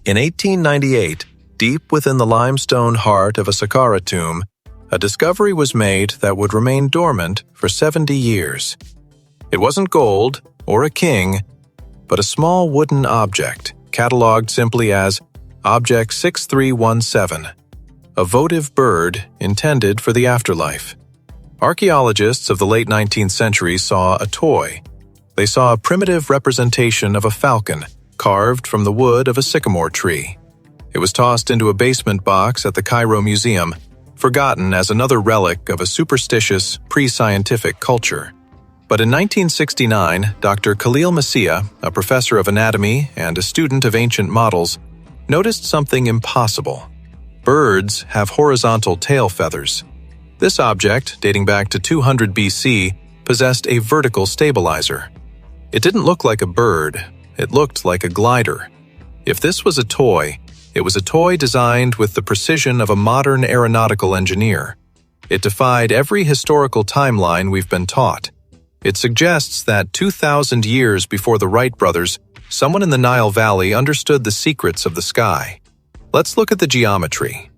In 1898, deep within the limestone heart of a Saqqara tomb, a discovery was made that would remain dormant for 70 years. It wasn't gold or a king, but a small wooden object, catalogued simply as Object 6317, a votive bird intended for the afterlife. Archaeologists of the late 19th century saw a toy. They saw a primitive representation of a falcon carved from the wood of a sycamore tree. It was tossed into a basement box at the Cairo Museum, forgotten as another relic of a superstitious, pre-scientific culture. But in 1969, Dr. Khalil Massia, a professor of anatomy and a student of ancient models, noticed something impossible. Birds have horizontal tail feathers. This object, dating back to 200 BC, possessed a vertical stabilizer. It didn't look like a bird, it looked like a glider. If this was a toy, it was a toy designed with the precision of a modern aeronautical engineer. It defied every historical timeline we've been taught. It suggests that 2,000 years before the Wright Brothers, someone in the Nile Valley understood the secrets of the sky. Let's look at the geometry.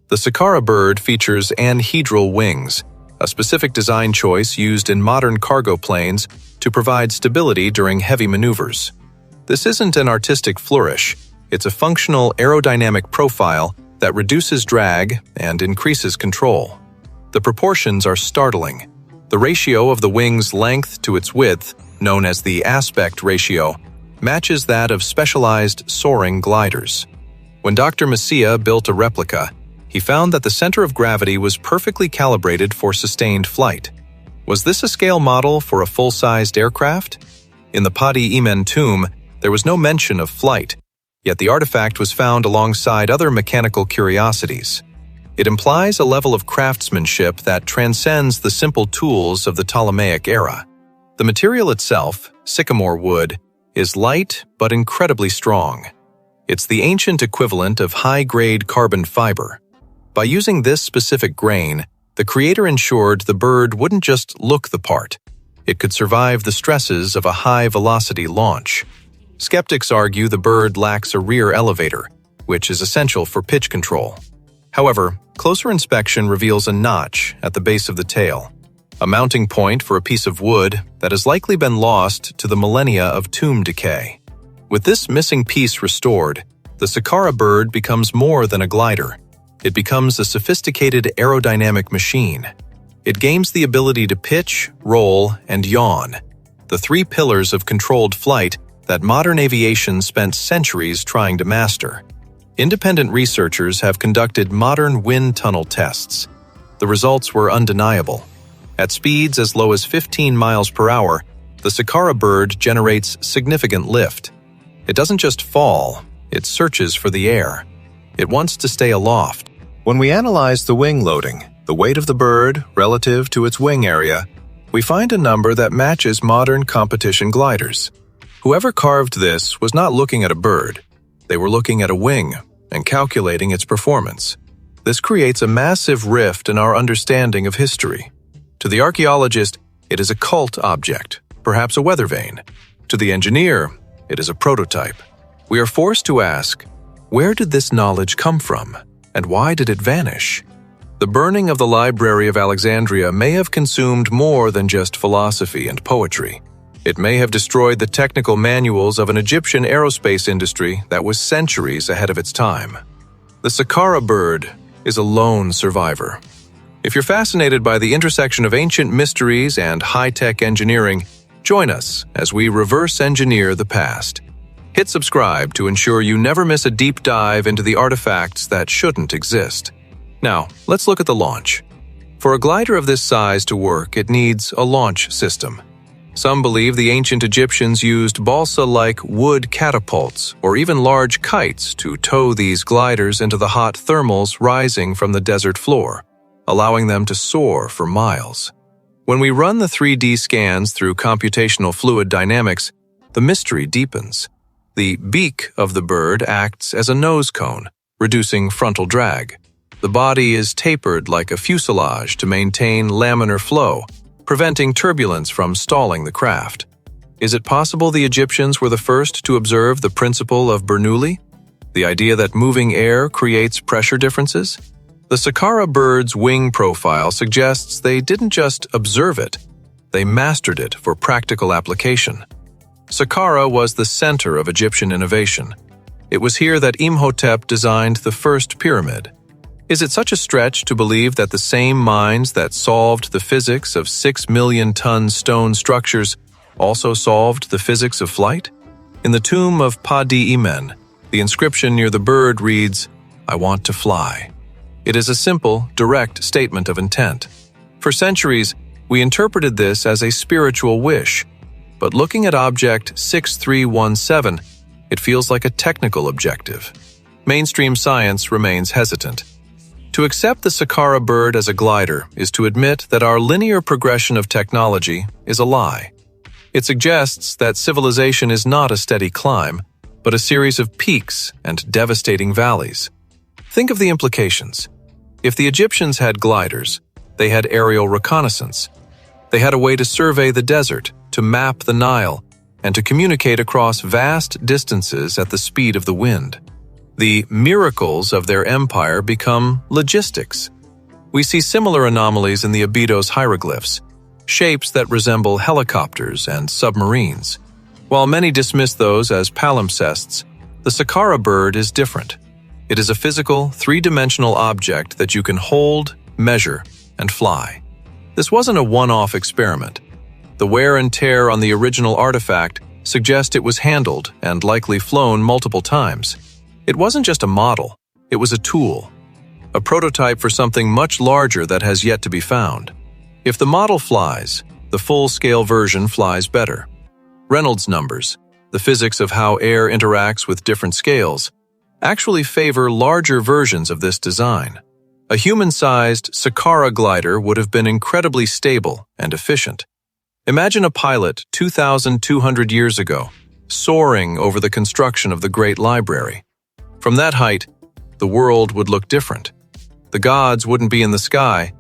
The Saqqara Bird features anhedral wings, a specific design choice used in modern cargo planes to provide stability during heavy maneuvers. This isn't an artistic flourish, it's a functional aerodynamic profile that reduces drag and increases control. The proportions are startling. The ratio of the wing's length to its width, known as the aspect ratio, matches that of specialized soaring gliders. When Dr. Massia built a replica, he found that the center of gravity was perfectly calibrated for sustained flight. Was this a scale model for a full-sized aircraft? In the Padi Imen tomb, there was no mention of flight, yet the artifact was found alongside other mechanical curiosities. It implies a level of craftsmanship that transcends the simple tools of the Ptolemaic era. The material itself, sycamore wood, is light but incredibly strong. It's the ancient equivalent of high-grade carbon fiber. By using this specific grain, the creator ensured the bird wouldn't just look the part. It could survive the stresses of a high-velocity launch. Skeptics argue the bird lacks a rear elevator, which is essential for pitch control. However, closer inspection reveals a notch at the base of the tail, a mounting point for a piece of wood that has likely been lost to the millennia of tomb decay. With this missing piece restored, the Saqqara Bird becomes more than a glider. It becomes a sophisticated aerodynamic machine. It gains the ability to pitch, roll, and yaw, the three pillars of controlled flight that modern aviation spent centuries trying to master. Independent researchers have conducted modern wind tunnel tests. The results were undeniable. At speeds as low as 15 miles per hour, the Saqqara Bird generates significant lift. It doesn't just fall, it searches for the air. It wants to stay aloft. When we analyze the wing loading, the weight of the bird relative to its wing area, we find a number that matches modern competition gliders. Whoever carved this was not looking at a bird. They were looking at a wing and calculating its performance. This creates a massive rift in our understanding of history. To the archaeologist, it is a cult object, perhaps a weather vane. To the engineer, it is a prototype. We are forced to ask, where did this knowledge come from, and why did it vanish? The burning of the Library of Alexandria may have consumed more than just philosophy and poetry. It may have destroyed the technical manuals of an Egyptian aerospace industry that was centuries ahead of its time. The Saqqara Bird is a lone survivor. If you're fascinated by the intersection of ancient mysteries and high-tech engineering, join us as we reverse engineer the past. Hit subscribe to ensure you never miss a deep dive into the artifacts that shouldn't exist. Now, let's look at the launch. For a glider of this size to work, it needs a launch system. Some believe the ancient Egyptians used balsa-like wood catapults or even large kites to tow these gliders into the hot thermals rising from the desert floor, allowing them to soar for miles. When we run the 3D scans through computational fluid dynamics, the mystery deepens. The beak of the bird acts as a nose cone, reducing frontal drag. The body is tapered like a fuselage to maintain laminar flow, preventing turbulence from stalling the craft. Is it possible the Egyptians were the first to observe the principle of Bernoulli? The idea that moving air creates pressure differences? The Saqqara bird's wing profile suggests they didn't just observe it, they mastered it for practical application. Saqqara was the center of Egyptian innovation. It was here that Imhotep designed the first pyramid. Is it such a stretch to believe that the same minds that solved the physics of 6 million ton stone structures also solved the physics of flight? In the tomb of Pa-di Imen, the inscription near the bird reads, "I want to fly." It is a simple, direct statement of intent. For centuries, we interpreted this as a spiritual wish, but looking at object 6317, it feels like a technical objective. Mainstream science remains hesitant. To accept the Saqqara bird as a glider is to admit that our linear progression of technology is a lie. It suggests that civilization is not a steady climb, but a series of peaks and devastating valleys. Think of the implications. If the Egyptians had gliders, they had aerial reconnaissance. They had a way to survey the desert, to map the Nile, and to communicate across vast distances at the speed of the wind. The miracles of their empire become logistics. We see similar anomalies in the Abydos hieroglyphs, shapes that resemble helicopters and submarines. While many dismiss those as palimpsests, the Saqqara bird is different. It is a physical, three-dimensional object that you can hold, measure, and fly. This wasn't a one-off experiment. The wear and tear on the original artifact suggest it was handled and likely flown multiple times. It wasn't just a model, it was a tool, a prototype for something much larger that has yet to be found. If the model flies, the full-scale version flies better. Reynolds numbers, the physics of how air interacts with different scales, actually favor larger versions of this design. A human-sized Saqqara glider would have been incredibly stable and efficient. Imagine a pilot 2,200 years ago, soaring over the construction of the Great Library. From that height, the world would look different. The gods wouldn't be in the sky,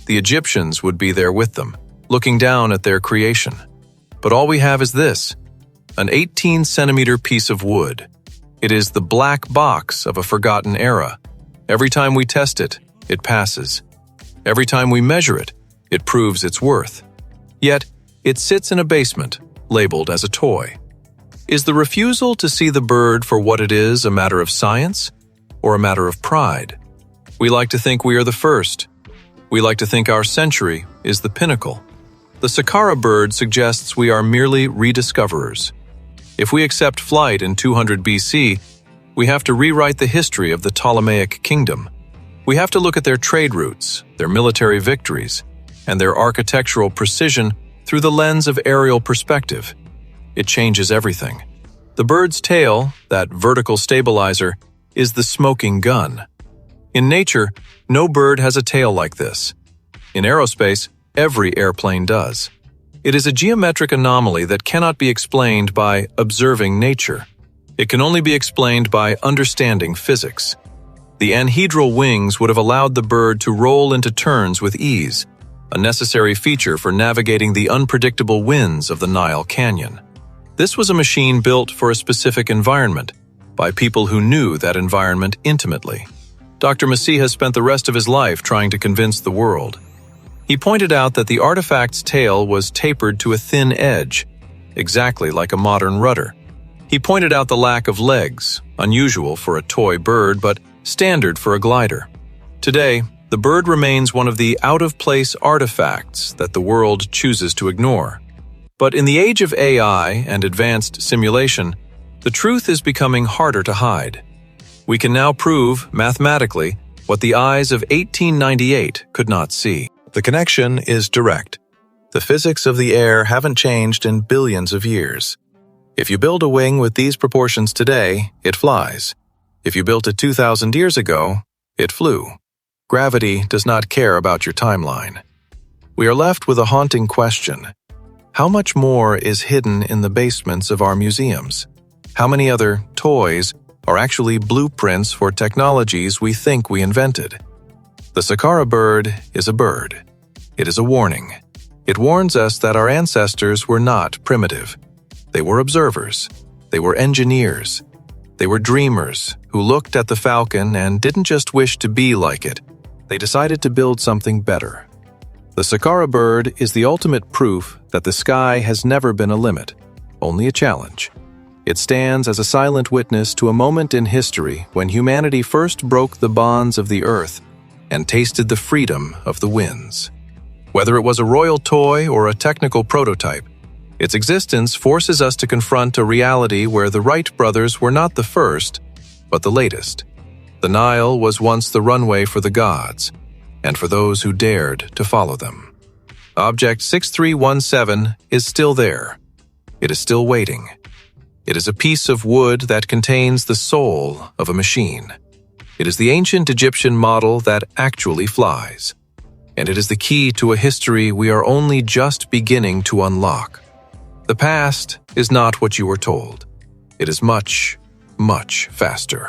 the Egyptians would be there with them, looking down at their creation. But all we have is this, an 18-centimeter piece of wood. It is the black box of a forgotten era. Every time we test it, it passes. Every time we measure it, it proves its worth. Yet, it sits in a basement, labeled as a toy. Is the refusal to see the bird for what it is a matter of science or a matter of pride? We like to think we are the first. We like to think our century is the pinnacle. The Saqqara bird suggests we are merely rediscoverers. If we accept flight in 200 BC, we have to rewrite the history of the Ptolemaic kingdom. We have to look at their trade routes, their military victories, and their architectural precision through the lens of aerial perspective. It changes everything. The bird's tail, that vertical stabilizer, is the smoking gun. In nature, no bird has a tail like this. In aerospace, every airplane does. It is a geometric anomaly that cannot be explained by observing nature. It can only be explained by understanding physics. The anhedral wings would have allowed the bird to roll into turns with ease, a necessary feature for navigating the unpredictable winds of the Nile Canyon. This was a machine built for a specific environment, by people who knew that environment intimately. Dr. Masih has spent the rest of his life trying to convince the world. He pointed out that the artifact's tail was tapered to a thin edge, exactly like a modern rudder. He pointed out the lack of legs, unusual for a toy bird, but standard for a glider. Today, the bird remains one of the out-of-place artifacts that the world chooses to ignore. But in the age of AI and advanced simulation, the truth is becoming harder to hide. We can now prove, mathematically, what the eyes of 1898 could not see. The connection is direct. The physics of the air haven't changed in billions of years. If you build a wing with these proportions today, it flies. If you built it 2,000 years ago, it flew. Gravity does not care about your timeline. We are left with a haunting question. How much more is hidden in the basements of our museums? How many other toys are actually blueprints for technologies we think we invented? The Saqqara bird is a bird. It is a warning. It warns us that our ancestors were not primitive. They were observers. They were engineers. They were dreamers who looked at the Falcon and didn't just wish to be like it. They decided to build something better. The Saqqara Bird is the ultimate proof that the sky has never been a limit, only a challenge. It stands as a silent witness to a moment in history when humanity first broke the bonds of the earth and tasted the freedom of the winds. Whether it was a royal toy or a technical prototype, its existence forces us to confront a reality where the Wright brothers were not the first, but the latest. The Nile was once the runway for the gods, and for those who dared to follow them. Object 6317 is still there. It is still waiting. It is a piece of wood that contains the soul of a machine. It is the ancient Egyptian model that actually flies. And it is the key to a history we are only just beginning to unlock. The past is not what you were told. It is much, much faster.